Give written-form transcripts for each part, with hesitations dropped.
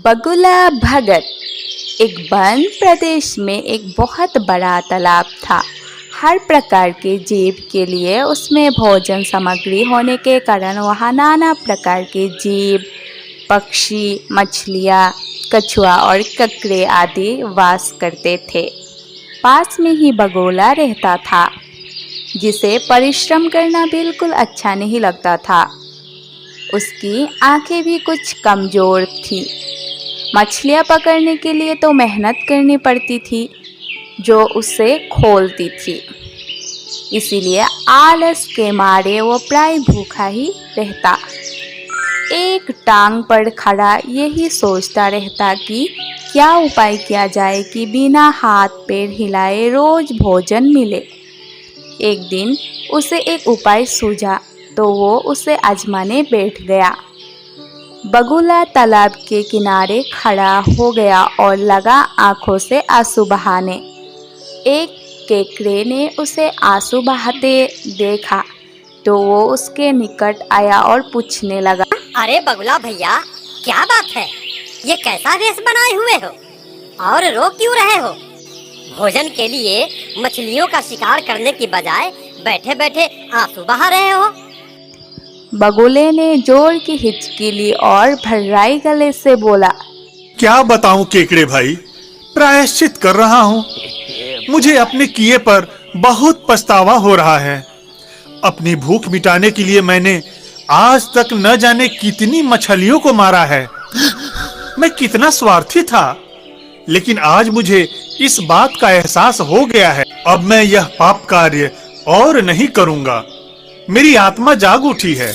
बगुला भगत। एक वन प्रदेश में एक बहुत बड़ा तालाब था। हर प्रकार के जीव के लिए उसमें भोजन सामग्री होने के कारण वहाँ नाना प्रकार के जीव, पक्षी, मछलियाँ, कछुआ और ककड़े आदि वास करते थे। पास में ही बगुला रहता था, जिसे परिश्रम करना बिल्कुल अच्छा नहीं लगता था। उसकी आंखें भी कुछ कमज़ोर थीं। मछलियाँ पकड़ने के लिए तो मेहनत करनी पड़ती थी, जो उसे खोलती थी। इसीलिए आलस के मारे वो प्राय भूखा ही रहता। एक टांग पर खड़ा यही सोचता रहता कि क्या उपाय किया जाए कि बिना हाथ पैर हिलाए रोज भोजन मिले। एक दिन उसे एक उपाय सूझा तो वो उसे आजमाने बैठ गया। बगुला तालाब के किनारे खड़ा हो गया और लगा आंखों से आंसू बहाने। एक केकड़े ने उसे आंसू बहाते देखा तो वो उसके निकट आया और पूछने लगा, अरे बगुला भैया, क्या बात है? ये कैसा वेश बनाए हुए हो और रो क्यों रहे हो? भोजन के लिए मछलियों का शिकार करने की बजाय बैठे बैठे आंसू बहा रहे हो। बगुले ने जोर की हिचकी ली और भर्राई गले से बोला, क्या बताऊं केकड़े भाई, प्रायश्चित कर रहा हूँ। मुझे अपने किए पर बहुत पछतावा हो रहा है। अपनी भूख मिटाने के लिए मैंने आज तक न जाने कितनी मछलियों को मारा है। मैं कितना स्वार्थी था, लेकिन आज मुझे इस बात का एहसास हो गया है। अब मैं यह पाप कार्य और नहीं करूंगा। मेरी आत्मा जाग उठी है,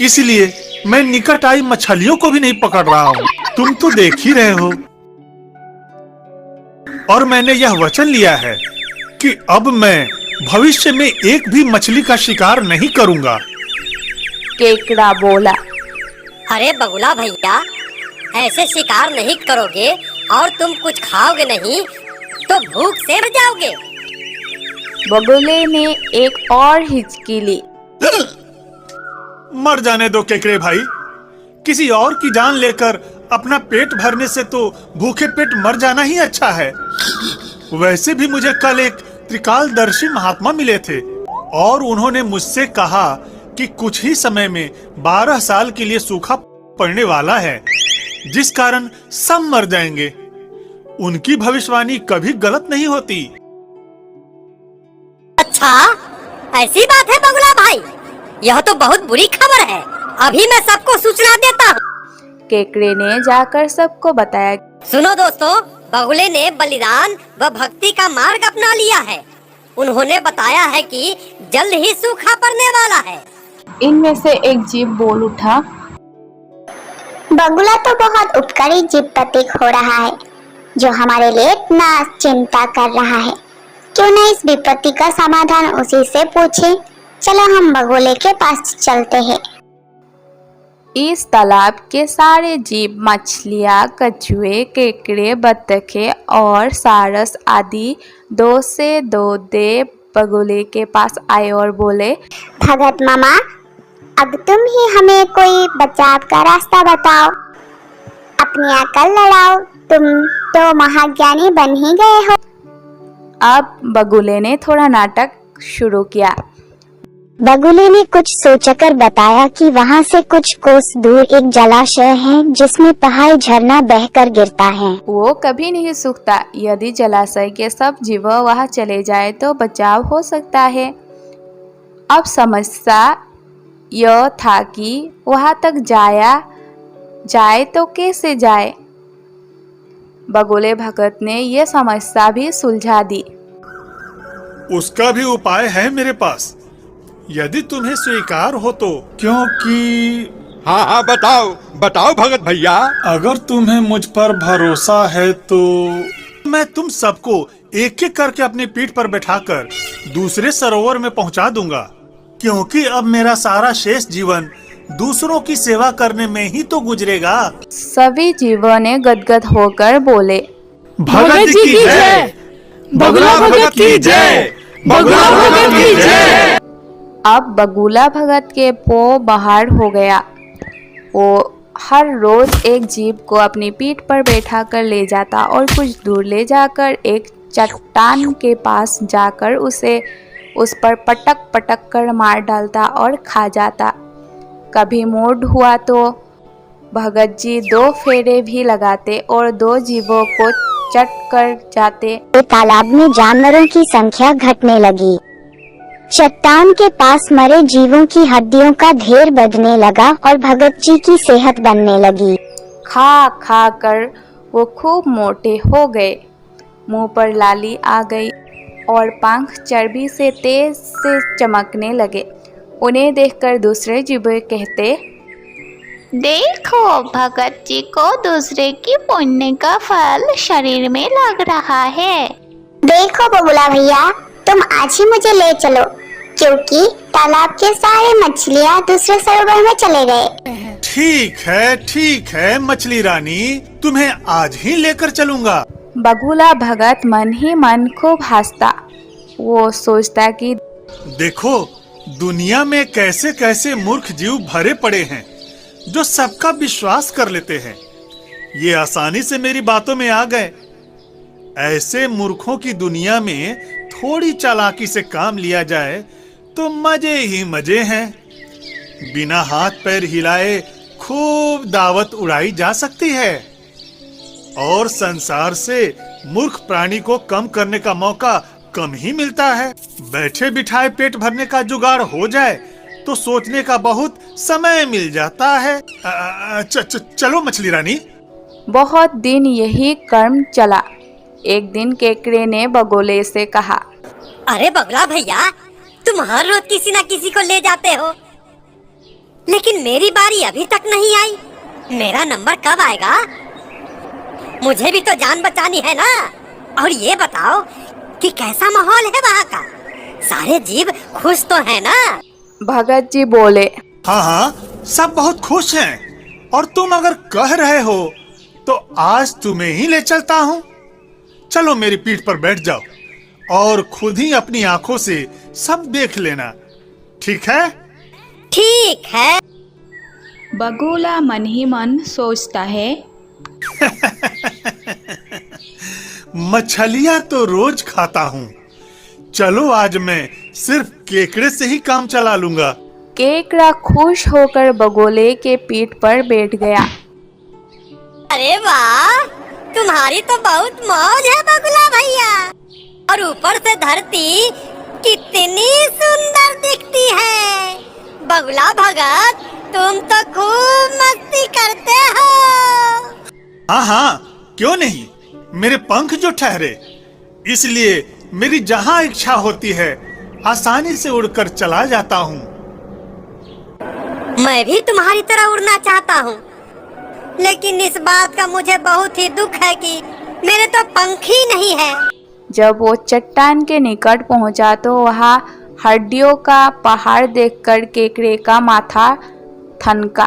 इसलिए मैं निकट आई मछलियों को भी नहीं पकड़ रहा हूँ। तुम तो देख ही रहे हो। और मैंने यह वचन लिया है कि अब मैं भविष्य में एक भी मछली का शिकार नहीं करूंगा। केकड़ा बोला, अरे बगुला भैया, ऐसे शिकार नहीं करोगे और तुम कुछ खाओगे नहीं तो भूख से मर जाओगे। बगुले ने एक और हिचकी ली। मर जाने दो केकड़े भाई, किसी और की जान लेकर अपना पेट भरने से तो भूखे पेट मर जाना ही अच्छा है। वैसे भी मुझे कल एक त्रिकालदर्शी महात्मा मिले थे और उन्होंने मुझसे कहा कि कुछ ही समय में 12 साल के लिए सूखा पड़ने वाला है, जिस कारण सब मर जाएंगे। उनकी भविष्यवाणी कभी गलत नहीं होती। अच्छा, ऐसी बात है बगुला भाई, यह तो बहुत बुरी खबर है। अभी मैं सबको सूचना देता हूँ। केकड़े ने जाकर सबको बताया। सुनो दोस्तों, बगुले ने बलिदान व भक्ति का मार्ग अपना लिया है। उन्होंने बताया है कि जल्द ही सूखा पड़ने वाला है। इनमें से एक जीव बोल उठा, बगुला तो बहुत उपकारी जीव प्रतीक हो रहा है, जो हमारे लिए इतना चिंता कर रहा है। क्यों न इस विपत्ति का समाधान उसी से पूछे। चलो हम बगुले के पास चलते हैं। इस तालाब के सारे जीव, मछलियाँ, कछुए, केकड़े, बत्तखे और सारस आदि 2 से 2 देव बगुले के पास आए और बोले, भगत मामा, अब तुम ही हमें कोई बचाव का रास्ता बताओ। अपनी अकल लड़ाओ, तुम तो महाज्ञानी बन ही गए हो। अब बगुले ने थोड़ा नाटक शुरू किया। बगुले ने कुछ सोचकर बताया कि वहाँ से कुछ कोस दूर एक जलाशय है, जिसमें पहाड़ी झरना बहकर गिरता है। वो कभी नहीं सूखता। यदि जलाशय के सब जीव वहाँ चले जाए तो बचाव हो सकता है। अब समस्या यह था कि वहाँ तक जाए तो कैसे जाए। बगुले भगत ने यह समस्या भी सुलझा दी। उसका भी उपाय है मेरे पास, यदि तुम्हें स्वीकार हो तो। क्योंकि हाँ, बताओ भगत भैया। अगर तुम्हें मुझ पर भरोसा है तो मैं तुम सबको एक एक करके अपनी पीठ पर बैठाकर दूसरे सरोवर में पहुंचा दूंगा। क्योंकि अब मेरा सारा शेष जीवन दूसरों की सेवा करने में ही तो गुजरेगा। सभी जीवों ने गदगद होकर बोले, भगत जी की जय, बगुला भगत की जय, बगुला भगत की जय। अब बगुला भगत के पो बाहर हो गया। वो हर रोज एक जीव को अपनी पीठ पर बैठा कर ले जाता और कुछ दूर ले जाकर एक चट्टान के पास जाकर उस पर पटक पटक कर मार डालता और खा जाता। कभी मूड हुआ तो भगत जी 2 फेरे भी लगाते और 2 जीवों को चट कर जाते। तालाब में जानवरों की संख्या घटने लगी। चट्टान के पास मरे जीवों की हड्डियों का ढेर बढ़ने लगा और भगत जी की सेहत बनने लगी। खा खा कर वो खूब मोटे हो गए। मुंह पर लाली आ गई और पंख चर्बी से तेज से चमकने लगे। उन्हें देखकर दूसरे जीव कहते, देखो, भगत जी को दूसरे की पुण्य का फल शरीर में लग रहा है। देखो बगुला भैया, तुम आज ही मुझे ले चलो, क्योंकि तालाब के सारे मछलियाँ दूसरे सरोवर में चले गए। ठीक है मछली रानी, तुम्हें आज ही लेकर चलूंगा। बगुला भगत मन ही मन खूब हंसता। वो सोचता कि देखो, दुनिया में कैसे कैसे मूर्ख जीव भरे पड़े हैं जो सबका विश्वास कर लेते हैं। ये आसानी से मेरी बातों में आ गए। ऐसे मूर्खों की दुनिया में थोड़ी चालाकी से काम लिया जाए तो मजे ही मजे हैं। बिना हाथ पैर हिलाए खूब दावत उड़ाई जा सकती है और संसार से मूर्ख प्राणी को कम करने का मौका कम ही मिलता है। बैठे बिठाए पेट भरने का जुगाड़ हो जाए तो सोचने का बहुत समय मिल जाता है। चलो मछली रानी। बहुत दिन यही कर्म चला। एक दिन केकड़े ने बगुले से कहा, अरे बगुला भैया, तुम हर रोज किसी न किसी को ले जाते हो, लेकिन मेरी बारी अभी तक नहीं आई। मेरा नंबर कब आएगा? मुझे भी तो जान बचानी है ना। और ये बताओ कि कैसा माहौल है वहाँ का? सारे जीव खुश तो है ना? भगत जी बोले, हाँ, सब बहुत खुश हैं। और तुम अगर कह रहे हो तो आज तुम्हें ही ले चलता हूँ। चलो मेरी पीठ पर बैठ जाओ और खुद ही अपनी आंखों से सब देख लेना। ठीक है? ठीक है। बगुला मन ही मन सोचता है, मछलियाँ तो रोज खाता हूँ। चलो आज मैं सिर्फ केकड़े से ही काम चला लूंगा। केकड़ा खुश होकर बगुले के पीठ पर बैठ गया। अरे वाह, तुम्हारी तो बहुत मौज है बगुला भैया। और ऊपर से धरती कितनी सुंदर दिखती है। बगुला भगत, तुम तो खूब मस्ती करते हो। हाँ, क्यों नहीं। मेरे पंख जो ठहरे, इसलिए मेरी जहाँ इच्छा होती है आसानी से उड़कर चला जाता हूँ। मैं भी तुम्हारी तरह उड़ना चाहता हूँ, लेकिन इस बात का मुझे बहुत ही दुख है कि मेरे तो पंख ही नहीं है। जब वो चट्टान के निकट पहुंचा तो वहाँ हड्डियों का पहाड़ देखकर केकड़े का माथा ठनका।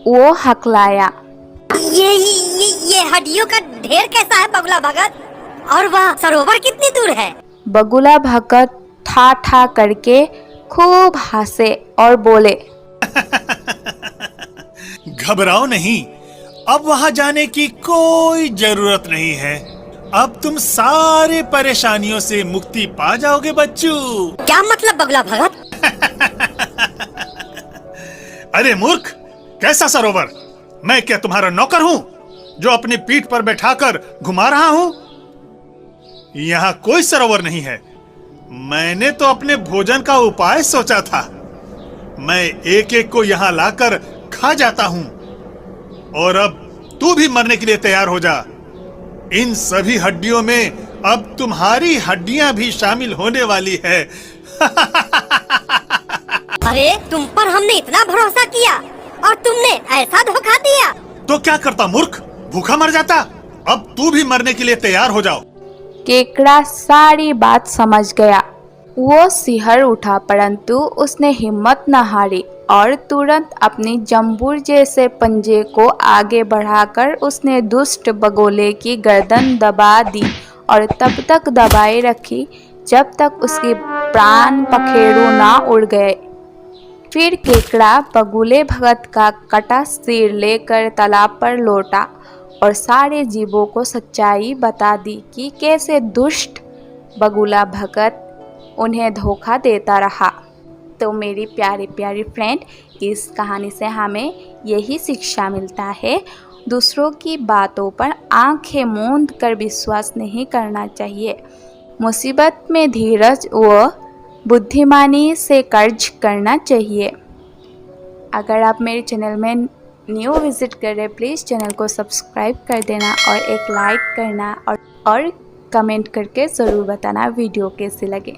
वो हकलाया, ये हड्डियों का ढेर कैसा है बगुला भगत? और वह सरोवर कितनी दूर है? बगुला भगत ठा ठा करके खूब हंसे और बोले, घबराओ नहीं, अब वहाँ जाने की कोई जरूरत नहीं है। अब तुम सारे परेशानियों से मुक्ति पा जाओगे बच्चू। क्या मतलब बगुला भगत? अरे मूर्ख, कैसा सरोवर? मैं क्या तुम्हारा नौकर हूँ जो अपनी पीठ पर बैठाकर घुमा रहा हूँ? यहाँ कोई सरोवर नहीं है। मैंने तो अपने भोजन का उपाय सोचा था। मैं एक एक को यहाँ लाकर खा जाता हूँ। और अब तू भी मरने के लिए तैयार हो जा। इन सभी हड्डियों में अब तुम्हारी हड्डियां भी शामिल होने वाली है। अरे तुम पर हमने इतना भरोसा किया और तुमने ऐसा धोखा दिया। तो क्या करता मूर्ख, भूखा मर जाता। अब तू भी मरने के लिए तैयार हो जाओ। केकड़ा सारी बात समझ गया। वो सिहर उठा, परंतु उसने हिम्मत न हारी और तुरंत अपनी जंबूर जैसे पंजे को आगे बढ़ाकर उसने दुष्ट बगुले की गर्दन दबा दी और तब तक दबाए रखी जब तक उसके प्राण पखेरु ना उड़ गए। फिर केकड़ा बगुले भगत का कटा सिर लेकर तालाब पर लौटा और सारे जीवों को सच्चाई बता दी कि कैसे दुष्ट बगुला भगत उन्हें धोखा देता रहा। तो मेरी प्यारी प्यारी फ्रेंड, इस कहानी से हमें यही शिक्षा मिलता है, दूसरों की बातों पर आंखें मूंद कर विश्वास नहीं करना चाहिए। मुसीबत में धीरज व बुद्धिमानी से कर्ज करना चाहिए। अगर आप मेरे चैनल में न्यू विजिट कर रहे, प्लीज़ चैनल को सब्सक्राइब कर देना और एक लाइक करना और कमेंट करके ज़रूर बताना वीडियो कैसे लगे।